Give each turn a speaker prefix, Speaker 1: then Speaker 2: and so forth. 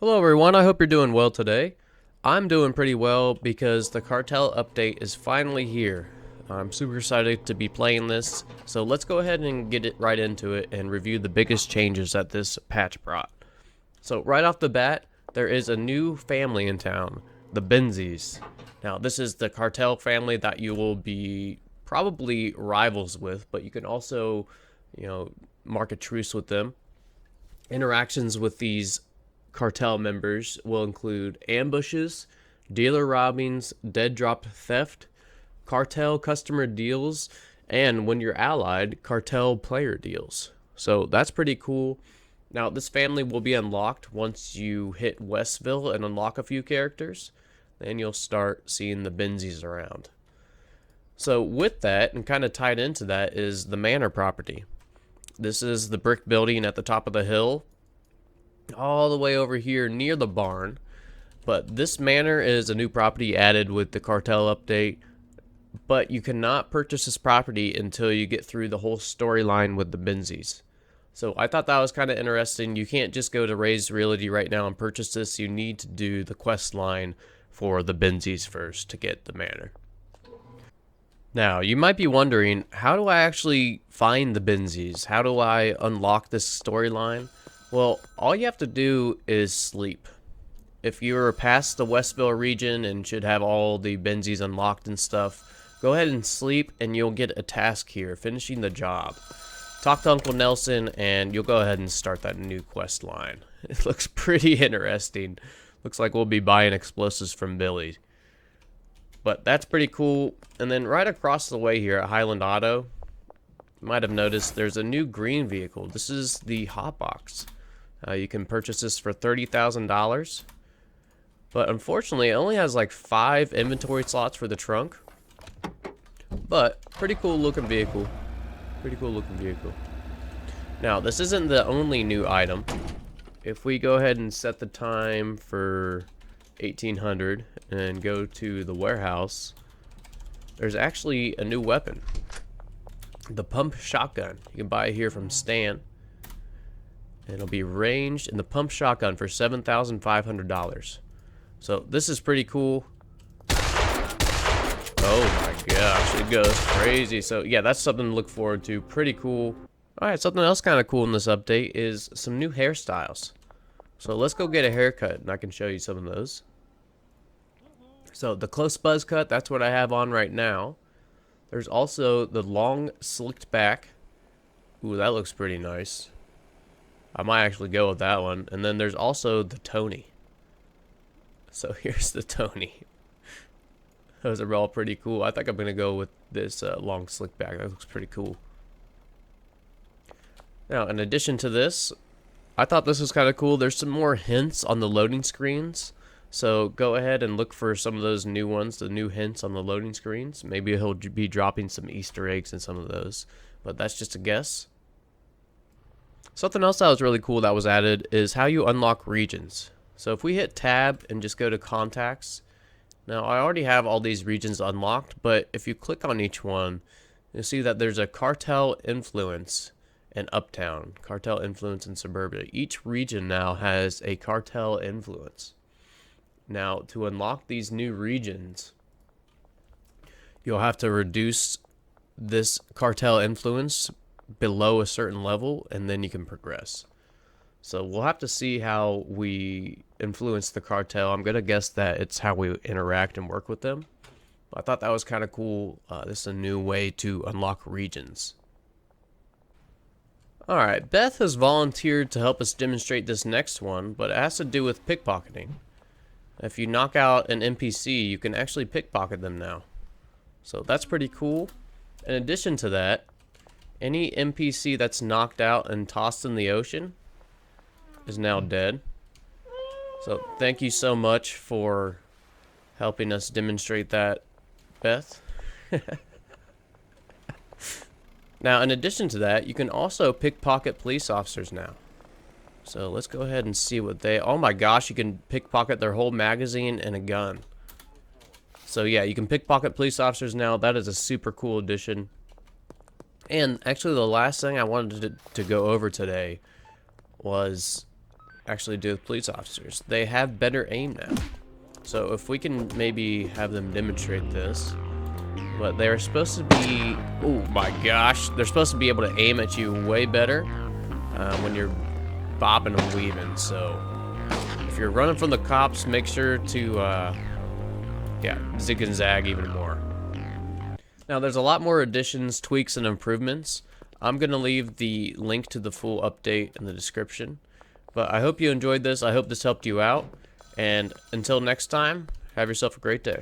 Speaker 1: Hello everyone, I hope you're doing well today. I'm doing pretty well because the Cartel update is finally here. I'm super excited to be playing this, so let's go ahead and get it right into it and review the biggest changes that this patch brought. So right off the bat, there is a new family in town, the Benzies. Now this is the Cartel family that you will be probably rivals with, but you can also, mark a truce with them. Interactions with these Cartel members will include ambushes, dealer robbings, dead drop theft, Cartel customer deals, and when you're allied, Cartel player deals. So that's pretty cool. Now, this family will be unlocked once you hit Westville and unlock a few characters. Then you'll start seeing the Benzies around. So with that, and kind of tied into that, is the Manor property. This is the brick building at the top of the hill, all the way over here near the barn. But this manor is a new property added with the Cartel update, but you cannot purchase this property until you get through the whole storyline with the Benzies. So I thought that was kind of interesting. You can't just go to Raised Realty right now and purchase this. You need to do the quest line for the Benzies first to get the manor. Now, you might be wondering, how do I actually find the Benzies? How do I unlock this storyline? Well, all you have to do is sleep. If you're past the Westville region and should have all the Benzies unlocked and stuff, go ahead and sleep and you'll get a task here, finishing the job. Talk to Uncle Nelson and you'll go ahead and start that new quest line. It looks pretty interesting. Looks like we'll be buying explosives from Billy. But that's pretty cool. And then right across the way here at Highland Auto, you might have noticed there's a new green vehicle. This is the Hotbox. You can purchase this for $30,000. But unfortunately, it only has like 5 inventory slots for the trunk. But pretty cool looking vehicle. Pretty cool looking vehicle. Now, this isn't the only new item. If we go ahead and set the time for 1800 and go to the warehouse, there's actually a new weapon. The pump shotgun. You can buy it here from Stan. And it'll be ranged in the pump shotgun for $7,500. So this is pretty cool. Oh my gosh, it goes crazy. So yeah, that's something to look forward to. Pretty cool. Alright, something else kind of cool in this update is some new hairstyles. So let's go get a haircut and I can show you some of those. So the close buzz cut, that's what I have on right now. There's also the long slicked back. Ooh, that looks pretty nice. I might actually go with that one. And then there's also the Tony. So here's the Tony. Those are all pretty cool. I think I'm going to go with this long slick back. That looks pretty cool. Now, in addition to this, I thought this was kind of cool. There's some more hints on the loading screens. So go ahead and look for some of those new ones, the new hints on the loading screens. Maybe he'll be dropping some Easter eggs in some of those. But that's just a guess. Something else that was really cool that was added is how you unlock regions. So if we hit tab and just go to contacts, now I already have all these regions unlocked, but if you click on each one, you'll see that there's a Cartel influence in Uptown, Cartel influence in Suburbia. Each region now has a Cartel influence. Now to unlock these new regions, you'll have to reduce this Cartel influence below a certain level and then you can progress. So we'll have to see how we influence the Cartel. I'm gonna guess that it's how we interact and work with them. I thought that was kind of cool. This is a new way to unlock regions. Alright, Beth has volunteered to help us demonstrate this next one, but it has to do with pickpocketing. If you knock out an NPC, you can actually pickpocket them now. So that's pretty cool. In addition to that, any NPC that's knocked out and tossed in the ocean is now dead. So thank you so much for helping us demonstrate that, Beth. Now, in addition to that, you can also pickpocket police officers now. So let's go ahead and see what they... Oh my gosh, you can pickpocket their whole magazine and a gun. So yeah, you can pickpocket police officers now. That is a super cool addition. And actually the last thing I wanted to go over today was actually do with police officers. They have better aim now. So if we can maybe have them demonstrate this. But they're supposed to be, oh my gosh, they're supposed to be able to aim at you way better when you're bopping and weaving. So if you're running from the cops, make sure to, yeah, zig and zag even more. Now there's a lot more additions, tweaks, and improvements. I'm going to leave the link to the full update in the description. But I hope you enjoyed this. I hope this helped you out. And until next time, have yourself a great day.